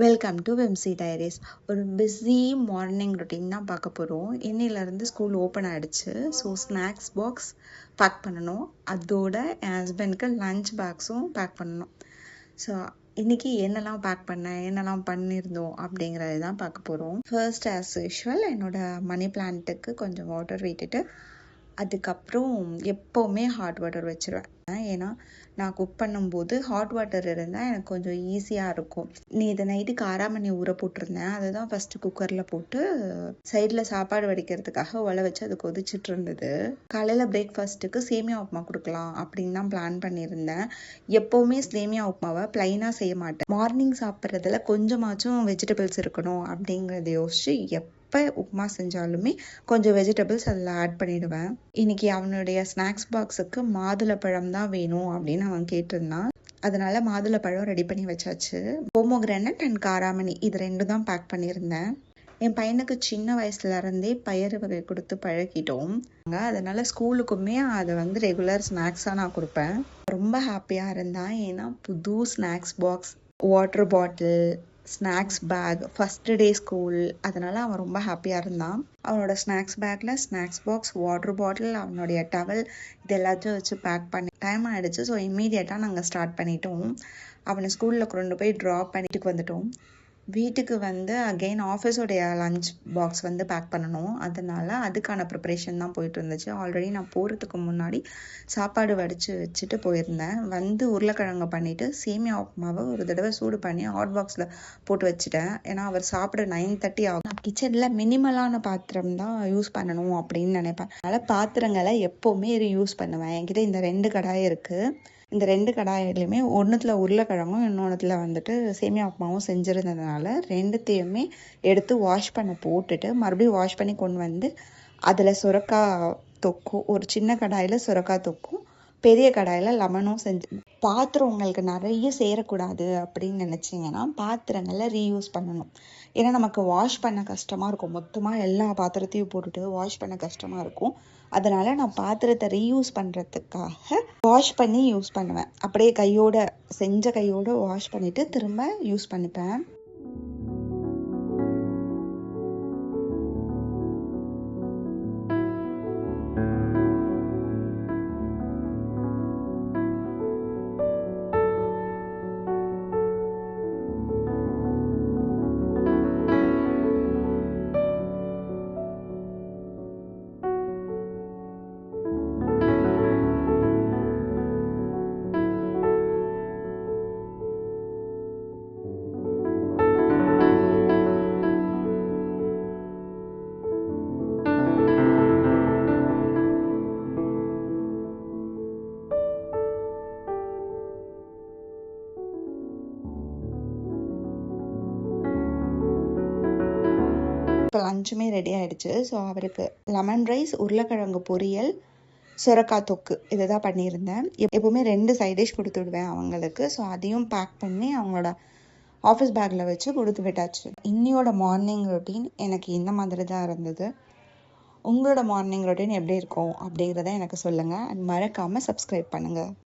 Welcome to whimsy diaries. ஒரு busy morning routine தான் பார்க்க போகிறோம். இன்னிலேருந்து ஸ்கூல் ஓப்பன் ஆகிடுச்சு. ஸோ ஸ்நாக்ஸ் பாக்ஸ் பேக் பண்ணணும். அதோட என் ஹஸ்பண்டுக்கு லஞ்ச் பாக்ஸும் பேக் பண்ணணும். ஸோ இன்றைக்கி என்னெல்லாம் பேக் பண்ணேன், என்னெல்லாம் பண்ணியிருந்தோம் அப்படிங்கிறது தான் பார்க்க போகிறோம். ஃபர்ஸ்ட் ஆஸ் யூஷுவல் என்னோடய மணி பிளான்ட்டுக்கு கொஞ்சம் வாட்டர் விட்டுட்டு அதுக்கப்புறம் எப்போவுமே ஹாட் வாட்டர் வச்சுருவேன். ஏன்னா நான் குக் பண்ணும்போது ஹாட் வாட்டர் இருந்தால் எனக்கு கொஞ்சம் ஈஸியாக இருக்கும். இதை நைட்டு காராமணி ஊற போட்டிருந்தேன். அதை தான் ஃபஸ்ட்டு குக்கரில் போட்டு சைடில் சாப்பாடு வடிக்கிறதுக்காக உலை வச்சு அது கொதிச்சுட்டு இருந்தது. காலையில் பிரேக்ஃபாஸ்ட்டுக்கு சேமியா உப்புமா கொடுக்கலாம் அப்படின்னு தான் பிளான் பண்ணியிருந்தேன். எப்போவுமே சேமியா உப்புமாவை ப்ளைனாக செய்ய மாட்டேன். மார்னிங் சாப்பிட்றதுல கொஞ்சமாச்சும் வெஜிடபிள்ஸ் இருக்கணும் அப்படிங்கிறத யோசிச்சு எப்போ உப்புமா செஞ்சாலுமே கொஞ்சம் வெஜிடபிள்ஸ் அதில் ஆட் பண்ணிவிடுவேன். இன்றைக்கி அவனுடைய ஸ்நாக்ஸ் பாக்ஸுக்கு மாதுளப்பழம் தான் வேணும் அப்படின்னு அவன் கேட்டிருந்தான். அதனால் மாதுளப்பழம் ரெடி பண்ணி வச்சாச்சு. போமோகிரானட் அண்ட் காராமணி இது ரெண்டும் தான் பேக் பண்ணியிருந்தேன். என் பையனுக்கு சின்ன வயசுலேருந்தே பயறு வகை கொடுத்து பழகிட்டோம். அதனால் ஸ்கூலுக்குமே அதை ரெகுலர் ஸ்நாக்ஸாக நான் கொடுப்பேன். ரொம்ப ஹாப்பியாக இருந்தான். ஏன்னா புது snacks box, water bottle, snacks bag, first day school, அதனால் அவன் ரொம்ப ஹாப்பியாக இருந்தான். அவனோட ஸ்நாக்ஸ் பேக்கில் ஸ்நாக்ஸ் பாக்ஸ், வாட்டர் பாட்டில், அவனுடைய டவல் இது எல்லாத்தையும் வச்சு பேக் பண்ணி டைம் ஆகிடுச்சு. ஸோ இம்மீடியட்டாக நாங்கள் ஸ்டார்ட் பண்ணிட்டோம். அவனை ஸ்கூலில் கொண்டு போய் ட்ராப் பண்ணிட்டு வந்துட்டோம். வீட்டுக்கு அகெயின் ஆஃபீஸோடைய லஞ்ச் பாக்ஸ் பேக் பண்ணணும். அதனால் அதுக்கான ப்ரிப்ரேஷன் தான் போயிட்டு இருந்துச்சு. ஆல்ரெடி நான் போகிறதுக்கு முன்னாடி சாப்பாடு வடித்து வச்சுட்டு போயிருந்தேன். உருளைக்கிழங்கு பண்ணிவிட்டு சேமியா உப்புமாவை ஒரு தடவை சூடு பண்ணி ஹாட் பாக்ஸில் போட்டு வச்சுட்டேன். ஏன்னா அவர் சாப்பிட 9:30 ஆகும். நான் கிச்சனில் மினிமலான பாத்திரம் தான் யூஸ் பண்ணணும் அப்படின்னு நினைப்பேன். அதனால் பாத்திரங்களை எப்போவுமே யூஸ் பண்ணுவேன். என்கிட்ட இந்த 2 கடாய் இருக்குது. இந்த 2 கடாயிலையுமே ஒன்றுத்தில் உருளைக்கிழங்கும் இன்னொன்றுத்தில் சேமியா உப்புமாவும் செஞ்சுருந்ததுனால 2த்தையுமே எடுத்து வாஷ் பண்ண போட்டுட்டு மறுபடியும் வாஷ் பண்ணி கொண்டு அதில் சுரக்காய் தொக்கும், ஒரு சின்ன கடாயில் சுரக்காய் தொக்கும், பெரிய கடாயில் லெமனும் செஞ்சு. பாத்திரம் உங்களுக்கு நிறைய சேரக்கூடாது அப்படின்னு நினச்சிங்கன்னா பாத்திரங்களை ரீயூஸ் பண்ணணும். ஏன்னா நமக்கு வாஷ் பண்ண கஷ்டமாக இருக்கும். மொத்தமாக எல்லா பாத்திரத்தையும் போட்டுட்டு வாஷ் பண்ண கஷ்டமாக இருக்கும். அதனால் நான் பாத்திரத்தை ரீயூஸ் பண்ணுறதுக்காக வாஷ் பண்ணி யூஸ் பண்ணுவேன். அப்படியே செஞ்ச கையோடு வாஷ் பண்ணிவிட்டு திரும்ப யூஸ் பண்ணிப்பேன். இப்போ லஞ்சுமே ரெடி ஆகிடுச்சு. ஸோ அவருக்கு லெமன் ரைஸ், உருளைக்கிழங்கு பொரியல், சுரக்காய் தொக்கு இதை தான் பண்ணியிருந்தேன். எப்போவுமே 2 சைட் டிஷ் கொடுத்து விடுவேன் அவங்களுக்கு. ஸோ அதையும் பேக் பண்ணி அவங்களோட ஆஃபீஸ் பேக்கில் வச்சு கொடுத்து விட்டாச்சு. இன்னியோட மார்னிங் ரொட்டீன் எனக்கு இந்த மாதிரி தான் இருந்தது. உங்களோட மார்னிங் ரொட்டீன் எப்படி இருக்கும் அப்படிங்கிறத எனக்கு சொல்லுங்கள். அண்ட் மறக்காமல் சப்ஸ்கிரைப் பண்ணுங்கள்.